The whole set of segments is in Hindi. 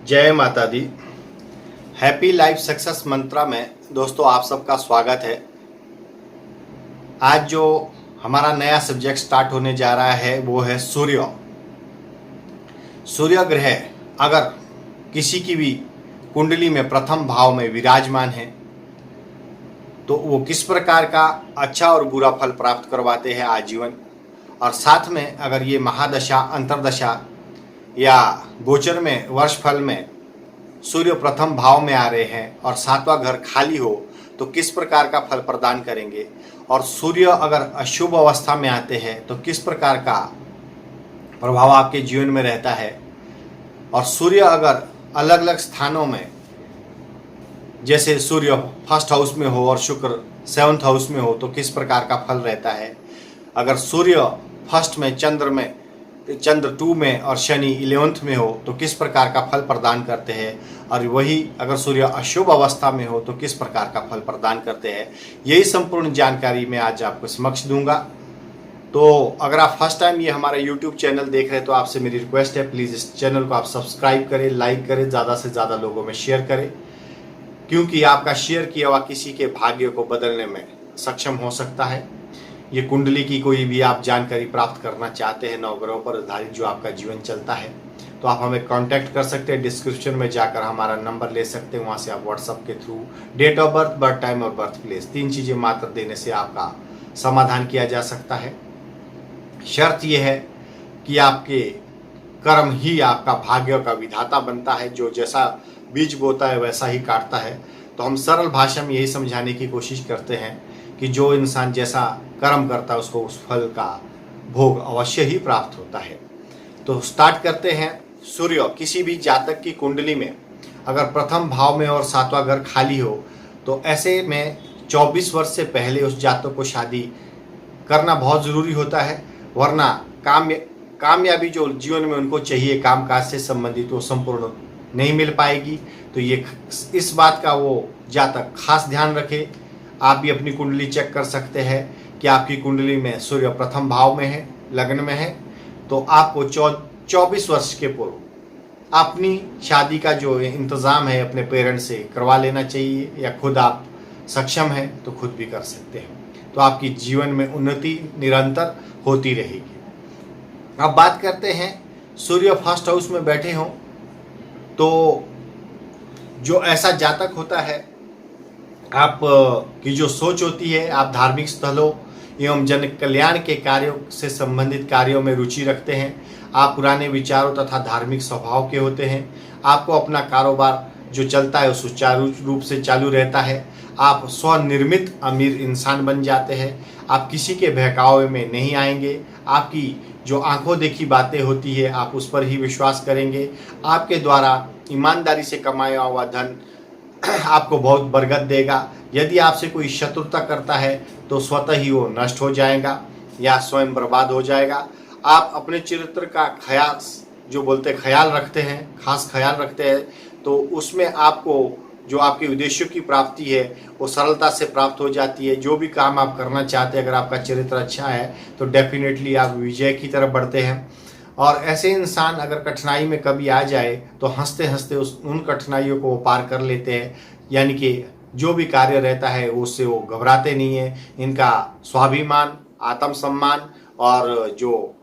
जय माता दी। हैप्पी लाइफ सक्सेस मंत्रा में दोस्तों आप सबका स्वागत है। आज जो हमारा नया सब्जेक्ट स्टार्ट होने जा रहा है वो है सूर्य ग्रह अगर किसी की भी कुंडली में प्रथम भाव में विराजमान है तो वो किस प्रकार का अच्छा और बुरा फल प्राप्त करवाते हैं आजीवन, और साथ में अगर ये महादशा अंतरदशा या गोचर में वर्ष फल में सूर्य प्रथम भाव में आ रहे हैं और सातवां घर खाली हो तो किस प्रकार का फल प्रदान करेंगे, और सूर्य अगर अशुभ अवस्था में आते हैं तो किस प्रकार का प्रभाव आपके जीवन में रहता है, और सूर्य अगर अलग अलग स्थानों में जैसे सूर्य फर्स्ट हाउस में हो और शुक्र सेवंथ हाउस में हो तो किस प्रकार का फल रहता है, अगर सूर्य फर्स्ट में चंद्र 2 में और शनि 11th में हो तो किस प्रकार का फल प्रदान करते हैं, और वही अगर सूर्य अशुभ अवस्था में हो तो किस प्रकार का फल प्रदान करते हैं, यही संपूर्ण जानकारी मैं आज आपको समक्ष दूंगा। तो अगर आप फर्स्ट टाइम ये हमारा यूट्यूब चैनल देख रहे हैं तो आपसे मेरी रिक्वेस्ट है, प्लीज़ इस चैनल को आप सब्सक्राइब करें, लाइक करें, ज़्यादा से ज़्यादा लोगों में शेयर करें, क्योंकि आपका शेयर किया हुआ किसी के भाग्य को बदलने में सक्षम हो सकता है। ये कुंडली की कोई भी आप जानकारी प्राप्त करना चाहते हैं नवग्रहों पर आधारित जो आपका जीवन चलता है तो आप हमें कांटेक्ट कर सकते हैं। डिस्क्रिप्शन में जाकर हमारा नंबर ले सकते हैं, वहाँ से आप व्हाट्सएप के through date of birth, birth time और बर्थ प्लेस 3 चीज़ें मात्र देने से आपका समाधान किया जा सकता है। शर्त यह है कि आपके कर्म ही आपका भाग्य का विधाता बनता है, जो जैसा बीज बोता है वैसा ही काटता है। तो हम सरल भाषा में यही समझाने की कोशिश करते हैं कि जो इंसान जैसा कर्म करता है उसको उस फल का भोग अवश्य ही प्राप्त होता है। तो स्टार्ट करते हैं। सूर्य किसी भी जातक की कुंडली में अगर प्रथम भाव में और सातवां घर खाली हो तो ऐसे में 24 वर्ष से पहले उस जातक को शादी करना बहुत ज़रूरी होता है, वरना कामयाबी जो जीवन में उनको चाहिए कामकाज से संबंधित वो संपूर्ण नहीं मिल पाएगी। तो ये इस बात का वो जातक खास ध्यान रखे। आप भी अपनी कुंडली चेक कर सकते हैं कि आपकी कुंडली में सूर्य प्रथम भाव में है, लग्न में है, तो आपको 24 वर्ष के पूर्व अपनी शादी का जो इंतज़ाम है अपने पेरेंट्स से करवा लेना चाहिए, या खुद आप सक्षम हैं तो खुद भी कर सकते हैं। तो आपकी जीवन में उन्नति निरंतर होती रहेगी। अब बात करते हैं सूर्य फर्स्ट हाउस में बैठे हों तो जो ऐसा जातक होता है, आप की जो सोच होती है, आप धार्मिक स्थलों एवं जन कल्याण के कार्यों से संबंधित कार्यों में रुचि रखते हैं, आप पुराने विचारों तथा धार्मिक स्वभाव के होते हैं, आपको अपना कारोबार जो चलता है सुचारू रूप से चालू रहता है, आप स्वनिर्मित अमीर इंसान बन जाते हैं, आप किसी के बहकावे में नहीं आएंगे, आपकी जो आंखों देखी बातें होती है आप उस पर ही विश्वास करेंगे, आपके द्वारा ईमानदारी से कमाया हुआ धन आपको बहुत बरकत देगा। यदि आपसे कोई शत्रुता करता है तो स्वतः ही वो नष्ट हो जाएगा या स्वयं बर्बाद हो जाएगा। आप अपने चरित्र का ख्याल रखते हैं, खास ख्याल रखते हैं, तो उसमें आपको जो आपके उद्देश्यों की प्राप्ति है वो सरलता से प्राप्त हो जाती है। जो भी काम आप करना चाहते हैं अगर आपका चरित्र अच्छा है तो डेफिनेटली आप विजय की तरफ बढ़ते हैं। और ऐसे इंसान अगर कठिनाई में कभी आ जाए तो हंसते हंसते उन कठिनाइयों को वो पार कर लेते हैं, यानी कि जो भी कार्य रहता है उससे वो घबराते नहीं है। इनका स्वाभिमान, आत्मसम्मान और जो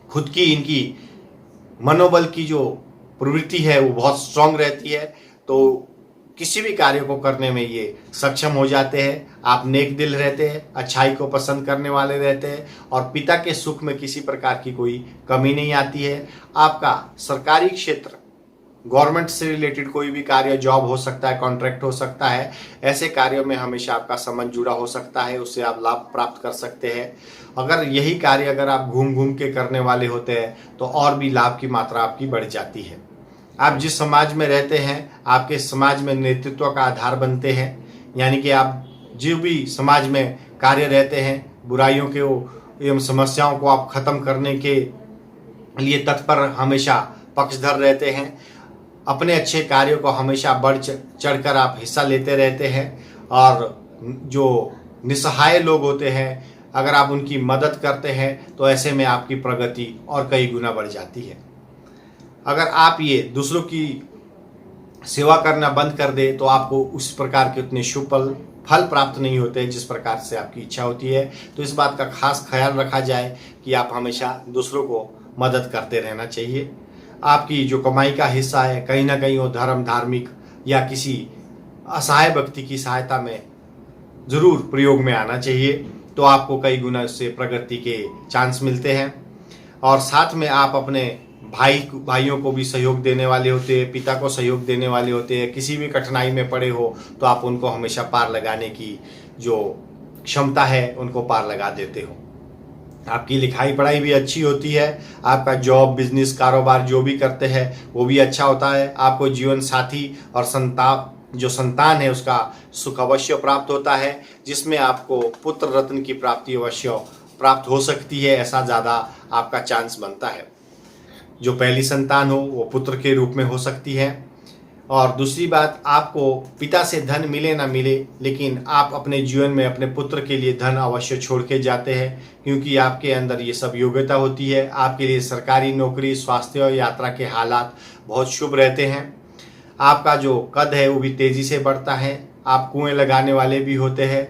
खुद की इनकी मनोबल की जो प्रवृत्ति है वो बहुत स्ट्रांग रहती है, तो किसी भी कार्य को करने में ये सक्षम हो जाते हैं। आप नेक दिल रहते हैं, अच्छाई को पसंद करने वाले रहते हैं और पिता के सुख में किसी प्रकार की कोई कमी नहीं आती है। आपका सरकारी क्षेत्र, गवर्नमेंट से रिलेटेड कोई भी कार्य, जॉब हो सकता है, कॉन्ट्रैक्ट हो सकता है, ऐसे कार्यों में हमेशा आपका संबंध जुड़ा हो सकता है, उससे आप लाभ प्राप्त कर सकते हैं। अगर यही कार्य अगर आप घूम घूम के करने वाले होते हैं तो और भी लाभ की मात्रा आपकी बढ़ जाती है। आप जिस समाज में रहते हैं आपके समाज में नेतृत्व का आधार बनते हैं, यानी कि आप जो भी समाज में कार्य रहते हैं, बुराइयों के एवं समस्याओं को आप खत्म करने के लिए तत्पर हमेशा पक्षधर रहते हैं। अपने अच्छे कार्यों को हमेशा बढ़ चढ़कर आप हिस्सा लेते रहते हैं, और जो निसहाय लोग होते हैं अगर आप उनकी मदद करते हैं तो ऐसे में आपकी प्रगति और कई गुना बढ़ जाती है। अगर आप ये दूसरों की सेवा करना बंद कर दे तो आपको उस प्रकार के उतने शुभ फल प्राप्त नहीं होते जिस प्रकार से आपकी इच्छा होती है। तो इस बात का खास ख्याल रखा जाए कि आप हमेशा दूसरों को मदद करते रहना चाहिए। आपकी जो कमाई का हिस्सा है कहीं ना कहीं वो धर्म, धार्मिक या किसी असहाय व्यक्ति की सहायता में जरूर प्रयोग में आना चाहिए, तो आपको कई गुना उससे प्रगति के चांस मिलते हैं। और साथ में आप अपने भाइयों को भी सहयोग देने वाले होते हैं, पिता को सहयोग देने वाले होते हैं। किसी भी कठिनाई में पड़े हो तो आप उनको हमेशा पार लगाने की जो क्षमता है उनको पार लगा देते हो। आपकी लिखाई पढ़ाई भी अच्छी होती है, आपका जॉब, बिजनेस, कारोबार जो भी करते हैं वो भी अच्छा होता है। आपको जीवन साथी और संतान है उसका सुख अवश्य प्राप्त होता है, जिसमें आपको पुत्र रत्न की प्राप्ति अवश्य प्राप्त हो सकती है। ऐसा ज़्यादा आपका चांस बनता है। जो पहली संतान हो वो पुत्र के रूप में हो सकती है। और दूसरी बात, आपको पिता से धन मिले ना मिले, लेकिन आप अपने जीवन में अपने पुत्र के लिए धन अवश्य छोड़ के जाते हैं, क्योंकि आपके अंदर ये सब योग्यता होती है। आपके लिए सरकारी नौकरी, स्वास्थ्य और यात्रा के हालात बहुत शुभ रहते हैं। आपका जो कद है वो भी तेजी से बढ़ता है। आप कुएं लगाने वाले भी होते हैं।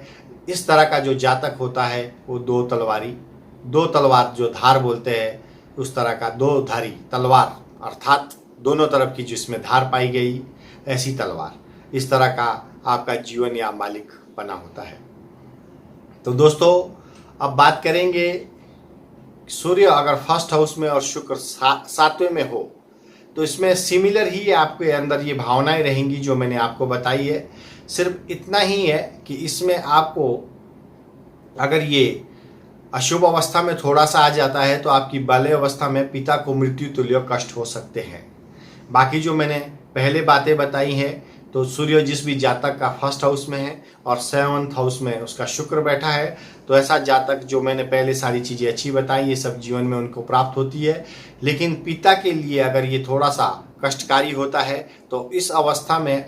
इस तरह का जो जातक होता है वो दो तलवार जो धार बोलते हैं उस तरह का दो धारी तलवार, अर्थात दोनों तरफ की जिसमें धार पाई गई ऐसी तलवार, इस तरह का आपका जीवन या मालिक बना होता है। तो दोस्तों अब बात करेंगे, सूर्य अगर फर्स्ट हाउस में और शुक्र सातवें में हो तो इसमें सिमिलर ही आपके अंदर ये भावनाएं रहेंगी जो मैंने आपको बताई है। सिर्फ इतना ही है कि इसमें आपको अगर ये अशुभ अवस्था में थोड़ा सा आ जाता है तो आपकी बाल्य अवस्था में पिता को मृत्यु तुल्य कष्ट हो सकते हैं। बाकी जो मैंने पहले बातें बताई हैं, तो सूर्य जिस भी जातक का फर्स्ट हाउस में है और 7th हाउस में उसका शुक्र बैठा है, तो ऐसा जातक जो मैंने पहले सारी चीज़ें अच्छी बताई ये सब जीवन में उनको प्राप्त होती है। लेकिन पिता के लिए अगर ये थोड़ा सा कष्टकारी होता है तो इस अवस्था में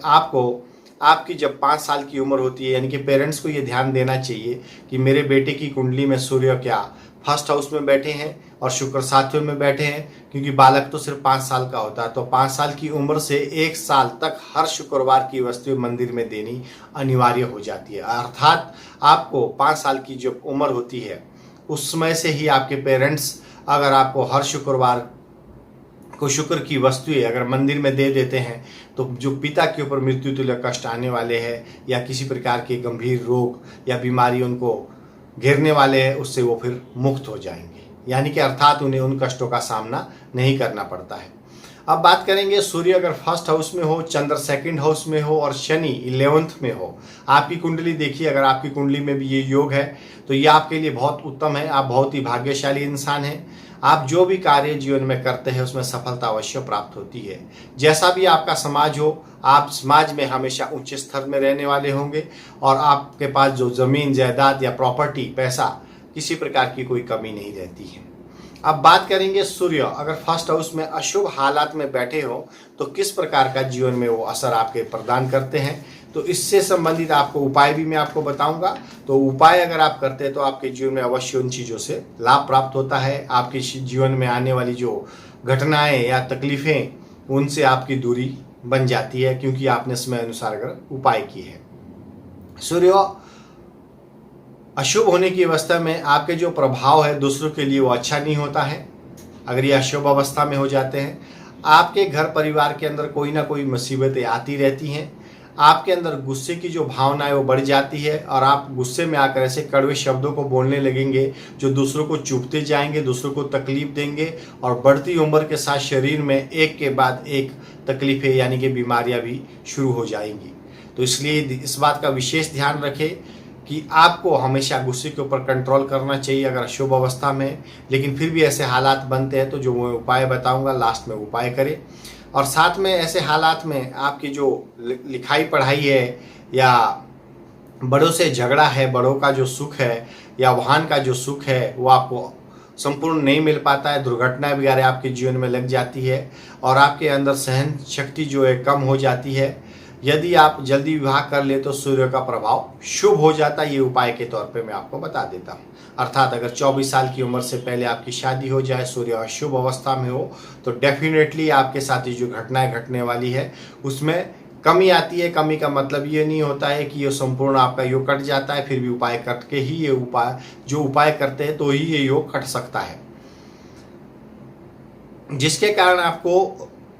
आपकी जब 5 साल की उम्र होती है, यानी कि पेरेंट्स को ये ध्यान देना चाहिए कि मेरे बेटे की कुंडली में सूर्य क्या फर्स्ट हाउस में बैठे हैं और शुक्र 7वें में बैठे हैं, क्योंकि बालक तो सिर्फ 5 साल का होता है। तो 5 साल की उम्र से 1 साल तक हर शुक्रवार की वस्तु मंदिर में देनी अनिवार्य हो जाती है। अर्थात आपको 5 साल की जो उम्र होती है उस समय से ही आपके पेरेंट्स अगर आपको हर शुक्रवार को शुक्र की वस्तुएं अगर मंदिर में दे देते हैं तो जो पिता के ऊपर मृत्यु तुल्य कष्ट आने वाले हैं या किसी प्रकार के गंभीर रोग या बीमारी उनको घेरने वाले हैं उससे वो फिर मुक्त हो जाएंगे, यानी कि अर्थात उन्हें उन कष्टों का सामना नहीं करना पड़ता है। अब बात करेंगे, सूर्य अगर फर्स्ट हाउस में हो, चंद्र 2nd हाउस में हो और शनि 11th में हो, आपकी कुंडली देखिए, अगर आपकी कुंडली में भी ये योग है तो ये आपके लिए बहुत उत्तम है। आप बहुत ही भाग्यशाली इंसान हैं। आप जो भी कार्य जीवन में करते हैं उसमें सफलता अवश्य प्राप्त होती है। जैसा भी आपका समाज हो, आप समाज में हमेशा ऊंचे स्तर में रहने वाले होंगे और आपके पास जो जमीन, जायदाद या प्रॉपर्टी, पैसा, किसी प्रकार की कोई कमी नहीं रहती है। अब बात करेंगे, सूर्य अगर फर्स्ट हाउस में अशुभ हालात में बैठे हो तो किस प्रकार का जीवन में वो असर आपके प्रदान करते हैं। तो इससे संबंधित आपको उपाय भी मैं आपको बताऊंगा। तो उपाय अगर आप करते हैं तो आपके जीवन में अवश्य उन चीज़ों से लाभ प्राप्त होता है। आपके जीवन में आने वाली जो घटनाएं या तकलीफें उनसे आपकी दूरी बन जाती है, क्योंकि आपने समय अनुसार अगर उपाय किए हैं। सूर्य अशुभ होने की अवस्था में आपके जो प्रभाव है दूसरों के लिए वो अच्छा नहीं होता है। अगर ये अशुभ अवस्था में हो जाते हैं, आपके घर परिवार के अंदर कोई ना कोई मुसीबतें आती रहती हैं। आपके अंदर गुस्से की जो भावना है वो बढ़ जाती है और आप गुस्से में आकर ऐसे कड़वे शब्दों को बोलने लगेंगे जो दूसरों को चुभते जाएंगे, दूसरों को तकलीफ देंगे और बढ़ती उम्र के साथ शरीर में एक के बाद एक तकलीफें यानी कि बीमारियां भी शुरू हो जाएंगी। तो इसलिए इस बात का विशेष ध्यान रखें कि आपको हमेशा गुस्से के ऊपर कंट्रोल करना चाहिए अगर शुभ अवस्था में। लेकिन फिर भी ऐसे हालात बनते हैं तो जो मैं उपाय बताऊंगा लास्ट में उपाय करें। और साथ में ऐसे हालात में आपकी जो लिखाई पढ़ाई है या बड़ों से झगड़ा है, बड़ों का जो सुख है या वाहन का जो सुख है वो आपको संपूर्ण नहीं मिल पाता है। दुर्घटनाएं वगैरह आपके जीवन में लग जाती है और आपके अंदर सहन शक्ति जो है कम हो जाती है। यदि आप जल्दी विवाह कर ले तो सूर्य का प्रभाव शुभ हो जाता है। ये उपाय के तौर पे मैं आपको बता देता हूँ। अर्थात अगर 24 साल की उम्र से पहले आपकी शादी हो जाए, सूर्य अशुभ अवस्था में हो, तो डेफिनेटली आपके साथ ये जो घटनाएं घटने वाली है उसमें कमी आती है। कमी का मतलब ये नहीं होता है कि ये संपूर्ण आपका योग कट जाता है, फिर भी उपाय कट के ही ये उपाय करते हैं तो ही ये योग कट सकता है, जिसके कारण आपको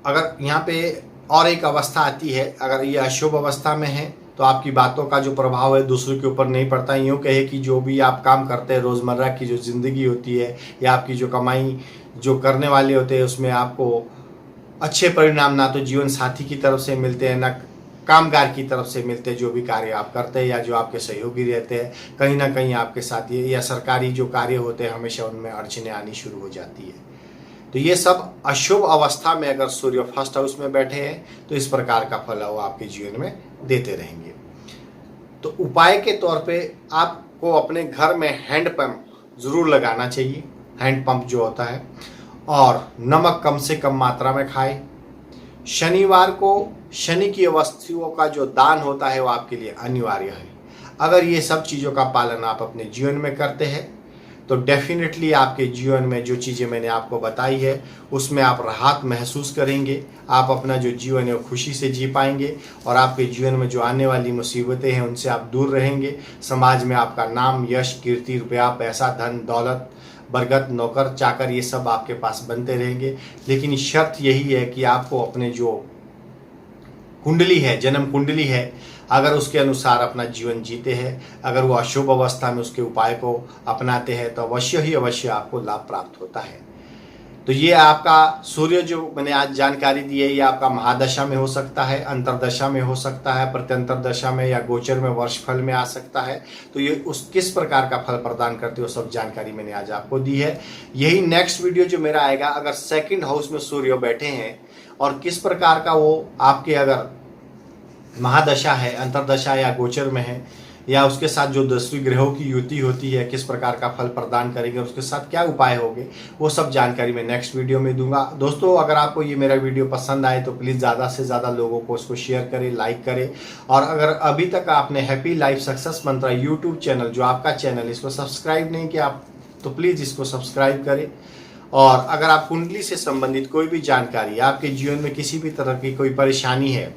अगर यहाँ पे और एक अवस्था आती है, अगर ये अशुभ अवस्था में है तो आपकी बातों का जो प्रभाव है दूसरों के ऊपर नहीं पड़ता। यूँ कहे कि जो भी आप काम करते हैं, रोज़मर्रा की जो ज़िंदगी होती है या आपकी जो कमाई जो करने वाले होते हैं, उसमें आपको अच्छे परिणाम ना तो जीवन साथी की तरफ से मिलते हैं, ना कामगार की तरफ से मिलते हैं। जो भी कार्य आप करते हैं या जो आपके सहयोगी रहते हैं, कहीं ना कहीं आपके साथ ये या सरकारी जो कार्य होते हैं हमेशा उनमें अड़चने आनी शुरू हो जाती है। तो ये सब अशुभ अवस्था में अगर सूर्य फर्स्ट हाउस में बैठे हैं तो इस प्रकार का फल वो आपके जीवन में देते रहेंगे। तो उपाय के तौर पे आपको अपने घर में हैंड पंप जरूर लगाना चाहिए, हैंड पंप जो होता है, और नमक कम से कम मात्रा में खाएं। शनिवार को शनि की वस्तुओं का जो दान होता है वो आपके लिए अनिवार्य है। अगर ये सब चीज़ों का पालन आप अपने जीवन में करते हैं तो डेफिनेटली आपके जीवन में जो चीज़ें मैंने आपको बताई है उसमें आप राहत महसूस करेंगे। आप अपना जो जीवन है वो खुशी से जी पाएंगे और आपके जीवन में जो आने वाली मुसीबतें हैं उनसे आप दूर रहेंगे। समाज में आपका नाम, यश, कीर्ति, रुपया, पैसा, धन, दौलत, बरगद, नौकर, चाकर, ये सब आपके पास बनते रहेंगे। लेकिन शर्त यही है कि आपको अपने जो कुंडली है, जन्म कुंडली है, अगर उसके अनुसार अपना जीवन जीते हैं, अगर वो अशुभ अवस्था में उसके उपाय को अपनाते हैं तो अवश्य ही अवश्य आपको लाभ प्राप्त होता है। तो ये आपका सूर्य जो मैंने आज जानकारी दी है, ये आपका महादशा में हो सकता है, अंतरदशा में हो सकता है, प्रत्यंतर दशा में या गोचर में वर्षफल में आ सकता है। तो ये उस किस प्रकार का फल प्रदान करते हो सब जानकारी मैंने आज आपको दी है। यही नेक्स्ट वीडियो जो मेरा आएगा, अगर सेकंड हाउस में सूर्य बैठे हैं और किस प्रकार का वो आपके अगर महादशा है, अंतरदशा या गोचर में है, या उसके साथ जो 10वीं ग्रहों की युति होती है किस प्रकार का फल प्रदान करेंगे, उसके साथ क्या उपाय होंगे, वो सब जानकारी मैं नेक्स्ट वीडियो में दूंगा। दोस्तों, अगर आपको ये मेरा वीडियो पसंद आए तो प्लीज़ ज़्यादा से ज़्यादा लोगों को इसको शेयर करें, लाइक करें। और अगर अभी तक आपने हैप्पी लाइफ सक्सेस मंत्रा यूट्यूब चैनल जो आपका चैनल इसको सब्सक्राइब नहीं किया तो प्लीज़ इसको सब्सक्राइब करें। और अगर आप कुंडली से संबंधित कोई भी जानकारी, आपके जीवन में किसी भी तरह की कोई परेशानी है,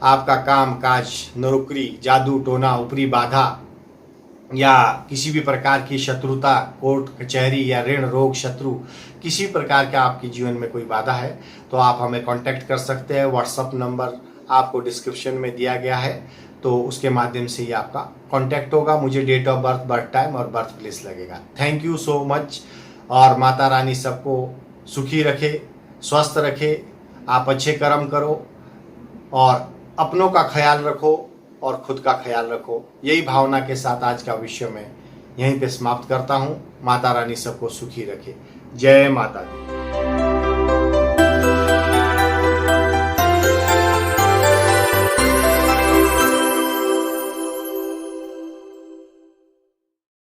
आपका काम काज, नौकरी, जादू टोना, ऊपरी बाधा या किसी भी प्रकार की शत्रुता, कोर्ट कचहरी या ऋण रोग शत्रु, किसी प्रकार का आपके जीवन में कोई बाधा है तो आप हमें कांटेक्ट कर सकते हैं। व्हाट्सअप नंबर आपको डिस्क्रिप्शन में दिया गया है, तो उसके माध्यम से ही आपका कांटेक्ट होगा। मुझे date of birth, birth time और बर्थ प्लेस लगेगा। Thank you so much. और माता रानी सबको सुखी रखे, स्वस्थ रखे, आप अच्छे कर्म करो और अपनों का ख्याल रखो और खुद का ख्याल रखो। यही भावना के साथ आज का विषय मैं यहीं पे समाप्त करता हूँ। माता रानी सबको सुखी रखे। जय माता दी।